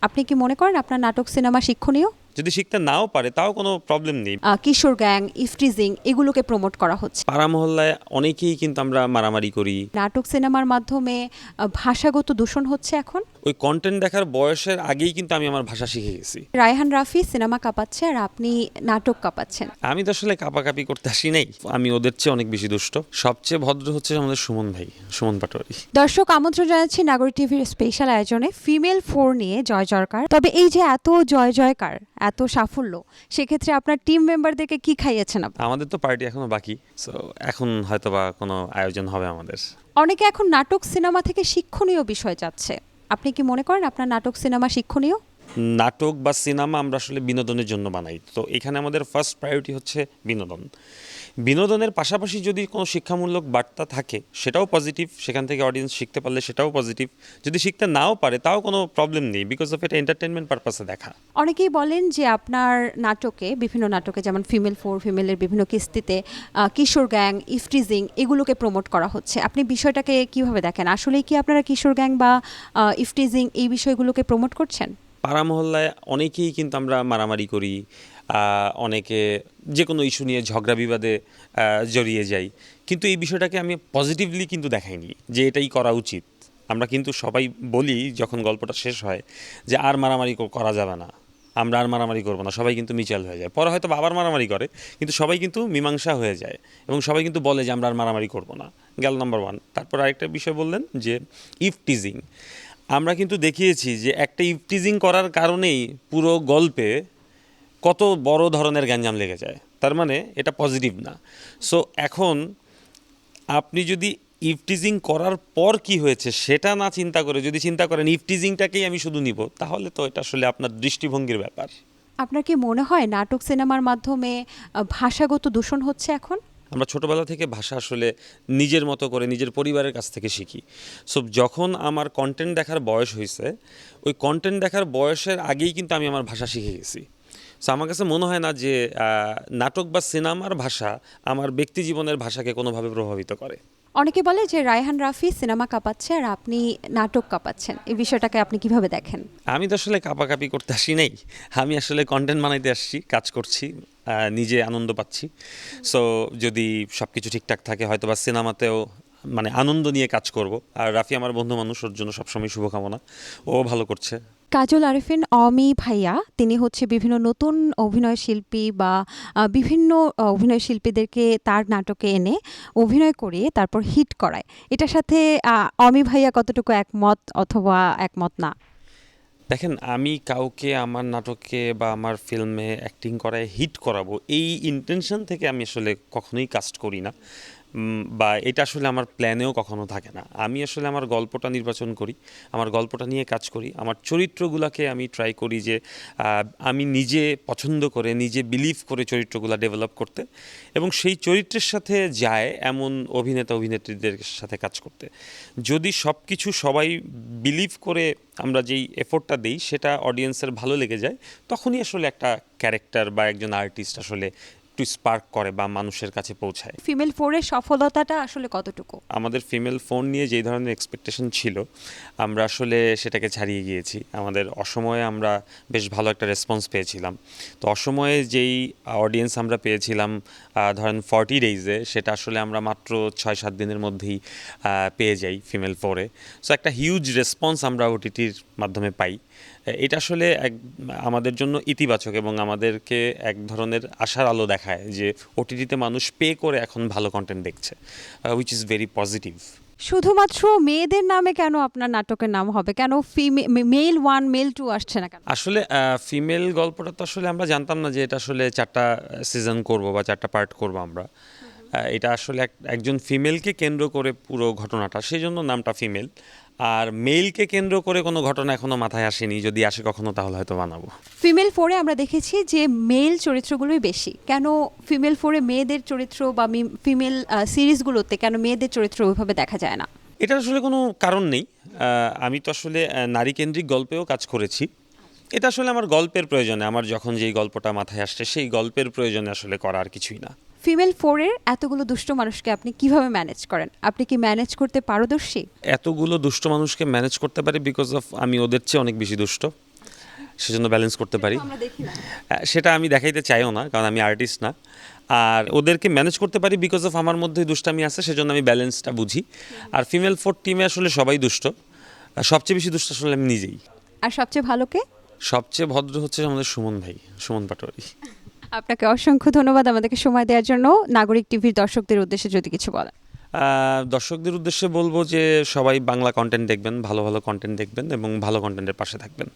আপনি কি মনে করেন আপনার নাটক সিনেমা শিক্ষণীয়? যদি শিখতে নাও পারে তাও কোনো প্রবলেম নেই। কিশোর গ্যাং, ইফটিজিং এগুলোকে প্রমোট করা হচ্ছে। পাড়া মহল্লায় অনেকেই কিন্তু আমরা মারামারি করি। নাটক সিনেমার মাধ্যমে ভাষাগত দূষণ হচ্ছে এখন। ওই কন্টেন্ট দেখার বয়সের আগেই কিন্তু আমি আমার ভাষা শিখে গেছি। রায়হান রাফি সিনেমা কাঁপাচ্ছে আর আপনি নাটক কাঁপাচ্ছেন। আমি তো আসলে কাপাকাপি করতে আসি নাই, আমি ওদের চেয়ে অনেক বেশি দুষ্ট। সবচেয়ে ভদ্র হচ্ছে আমাদের সুমন ভাই, সুমন পাটোয়ারি। দর্শক, আমন্ত্রণ জানাচ্ছি নাগরিক টিভির স্পেশাল আয়োজনে ফিমেল 4 নিয়ে জয় জয়কার। তবে এই যে এত জয় জয়কার, এত সাফল্য, সেক্ষেত্রে আপনার টিম মেম্বারদেরকে কি খাইয়েছেন আপনি? আমাদের তো পার্টি এখনো বাকি, সো এখন হয়তোবা কোনো আয়োজন হবে আমাদের। অনেকে এখন নাটক সিনেমা থেকে শিক্ষণীয় বিষয় চাচ্ছে। আপনি কি মনে করেন আপনার নাটক সিনেমা শিক্ষণীয়? নাটক বা সিনেমা আমরা আসলে বিনোদনের জন্য বানাই, তো এখানে আমাদের ফার্স্ট প্রায়োরিটি হচ্ছে বিনোদন। বিনোদনের পাশাপাশি যদি কোনো শিক্ষামূলক বার্তা থাকে সেটাও পজিটিভ, সেখান থেকে অডিয়েন্স শিখতে পারলে সেটাও পজিটিভ। যদি শিখতে নাও পারে তাও কোনো প্রবলেম নেই, বিকজ অফ এটা এন্টারটেনমেন্ট পারপাসে দেখা। অনেকেই বলেন যে আপনার নাটকে, বিভিন্ন নাটকে যেমন ফিমেল 4, ফিমেলের বিভিন্ন কিস্তিতে কিশোর গ্যাং, ইফটিজিং এগুলোকে প্রমোট করা হচ্ছে। আপনি বিষয়টাকে কিভাবে দেখেন? আসলেই কি আপনারা কিশোর গ্যাং বা ইফটিজিং এই বিষয়গুলোকে প্রমোট করছেন? পাড়া মহল্লায় অনেকেই কিন্তু আমরা মারামারি করি, অনেকে যে কোনো ইস্যু নিয়ে ঝগড়া বিবাদে জড়িয়ে যাই, কিন্তু এই বিষয়টাকে আমি পজিটিভলি কিন্তু দেখাইনি যে এটাই করা উচিত। আমরা কিন্তু সবাই বলি যখন গল্পটা শেষ হয় যে আর মারামারি করা যাবে না, আমরা আর মারামারি করবো না, সবাই কিন্তু মিউচুয়াল হয়ে যায়। পরে হয়তো আবার মারামারি করে, কিন্তু সবাই কিন্তু মীমাংসা হয়ে যায় এবং সবাই কিন্তু বলে যে আমরা আর মারামারি করবো না। গেল নাম্বার 1। তারপর আরেকটা বিষয় বললেন যে ইফটিজিং। আমরা কিন্তু দেখিয়েছি যে একটা ইফটিজিং করার কারণেই পুরো গল্পে কত বড় ধরনের গ্যাঞ্জাম লেগে যায়, তার মানে এটা পজিটিভ না। সো এখন আপনি যদি ইফটিজিং করার পর কি হয়েছে সেটা না চিন্তা করে যদি চিন্তা করেন ইফটিজিংটাকেই আমি শুধু নিব, তাহলে তো এটা আসলে আপনার দৃষ্টিভঙ্গির ব্যাপার। আপনার কি মনে হয় নাটক সিনেমার মাধ্যমে ভাষাগত দূষণ হচ্ছে এখন? আমরা ছোটোবেলা থেকে ভাষা আসলে নিজের মতো করে নিজের পরিবারের কাছ থেকে শিখি। সো যখন আমার কন্টেন্ট দেখার বয়স হয়েছে, ওই কন্টেন্ট দেখার বয়সের আগেই কিন্তু আমি আমার ভাষা শিখে গেছি। সো আমার কাছে মনে হয় না যে নাটক বা সিনেমার ভাষা আমার ব্যক্তি জীবনের ভাষাকে কোনোভাবে প্রভাবিত করে। অনেকে বলে যে রায়হান রাফি সিনেমা কাঁপাচ্ছে আর আপনি নাটক কাঁপাচ্ছেন। এই বিষয়টাকে আপনি কিভাবে দেখেন? আমি তো আসলে কাপাকাপি করতে আসি নাই, আমি আসলে কন্টেন্ট বানাইতে আসছি, কাজ করছি, নিজে আনন্দ পাচ্ছি। সো যদি সব কিছু ঠিকঠাক থাকে হয়তো বা সিনেমাতেও মানে আনন্দ নিয়ে কাজ করব। আর রাফি আমার বন্ধু মানুষ, ওর জন্য সবসময় শুভকামনা, ও ভালো করছে। কাজল আরেফিন অমি ভাইয়া, তিনি হচ্ছে বিভিন্ন নতুন অভিনয় শিল্পী বা বিভিন্ন অভিনয় শিল্পীদেরকে তার নাটকে এনে অভিনয় করিয়ে তারপর হিট করায়। এটার সাথে অমি ভাইয়া কতটুকু একমত অথবা একমত না? দেখেন, আমি কাউকে আমার নাটকে বা আমার ফিল্মে অ্যাক্টিং করায় হিট করাবো এই ইন্টেনশন থেকে আমি আসলে কখনোই কাস্ট করি না, বা এটা আসলে আমার প্ল্যানেও কখনো থাকে না। আমি আসলে আমার গল্পটা নির্বাচন করি, আমার গল্পটা নিয়ে কাজ করি, আমার চরিত্রগুলোকে আমি ট্রাই করি যে আমি নিজে পছন্দ করে নিজে বিলিভ করে চরিত্রগুলো ডেভেলপ করতে এবং সেই চরিত্রের সাথে যায় এমন অভিনেতা অভিনেত্রীদের সাথে কাজ করতে। যদি সব কিছু সবাই বিলিভ করে আমরা যেই এফোর্টটা দিই সেটা অডিয়েন্সের ভালো লেগে যায়, তখনই আসলে একটা ক্যারেক্টার বা একজন আর্টিস্ট আসলে একটু স্পার্ক করে বা মানুষের কাছে পৌঁছায়। ফিমেল 4-এর সফলতাটা আসলে কতটুকু? আমাদের ফিমেল ফোন নিয়ে যেই ধরনের এক্সপেকটেশন ছিল আমরা আসলে সেটাকে ছাড়িয়ে গিয়েছি। আমাদের অসময়ে আমরা বেশ ভালো একটা রেসপন্স পেয়েছিলাম। তো অসময়ে যেই অডিয়েন্স আমরা পেয়েছিলাম ধরেন 40 ডেইজে, সেটা আসলে আমরা মাত্র 6-7 দিনের মধ্যেই পেয়ে যাই ফিমেল 4-এ। সো একটা হিউজ রেসপন্স আমরা ওটিটির মাধ্যমে পাই। এটা আসলে আমাদের জন্য ইতিবাচক এবং আমাদেরকে এক ধরনের আশার আলো দেখায় যে ওটিটিতে মানুষ পে করে এখন ভালো কন্টেন্ট দেখছে, উইচ ইজ ভেরি পজিটিভ। শুধুমাত্র মেয়েদের নামে কেন আপনার নাটকের নাম হবে? কেন মেল 1 মেল 2 আসছে না কেন? আসলে ফিমেল গল্পটা তো আসলে আমরা জানতাম না যে এটা আসলে 4টা সিজন করব বা 4টা পার্ট করব আমরা। এটা আসলে একজন ফিমেলকে কেন্দ্র করে পুরো ঘটনাটা, সেই জন্য নামটা ফিমেল। আর মেলকে কেন্দ্র করে কোনো ঘটনা এখনো মাথায় আসেনি, যদি আসে কখনো তাহলে হয়তো বানাবো। ফিমেল 4-এ আমরা দেখেছি যে মেল চরিত্রগুলোই বেশি। কেন ফিমেল 4-এ মেয়েদের চরিত্র বা ফিমেল সিরিজগুলোতে কেন মেয়েদের চরিত্র ওইভাবে দেখা যায় না? এটা আসলে কোনো কারণ নেই। আমি তো আসলে নারীকেন্দ্রিক গল্পেও কাজ করেছি। এটা আসলে আমার গল্পের প্রয়োজনে, আমার যখন যেই গল্পটা মাথায় আসছে সেই গল্পের প্রয়োজনে আসলে করা, আর কিছুই না। ফিমেল 4-এর এতগুলো দুষ্ট মানুষকে আপনি কিভাবে ম্যানেজ করেন? আপনি কি ম্যানেজ করতে পারদর্শী? এতগুলো দুষ্ট মানুষকে ম্যানেজ করতে পারি বিকজ অফ আমি ওদের চেয়ে অনেক বেশি দুষ্ট। সেজন্য ব্যালেন্স করতে পারি। আমরা দেখি না। সেটা আমি দেখাইতে চাইও না, কারণ আমি আর্টিস্ট না। আর ওদেরকে ম্যানেজ করতে পারি বিকজ অফ আমার মধ্যে দুষ্টামি আছে, সেজন্য আমি ব্যালেন্সটা বুঝি। আর ফিমেল 4 টিমে আসলে সবাই দুষ্ট, আর সবচেয়ে বেশি দুষ্ট আসলে আমি নিজেই। আর সবচেয়ে ভালো কে? সবচেয়ে ভদ্র হচ্ছে আমাদের সুমন ভাই, সুমন পাটোয়ারি। আপনাকে অসংখ্য ধন্যবাদ আমাদেরকে সময় দেওয়ার জন্য। নাগরিক টিভির দর্শকদের উদ্দেশ্যে যদি কিছু বলেন। দর্শকদের উদ্দেশ্যে বলবো যে সবাই বাংলা কন্টেন্ট দেখবেন, ভালো ভালো কন্টেন্ট দেখবেন এবং ভালো কন্টেন্টের পাশে থাকবেন।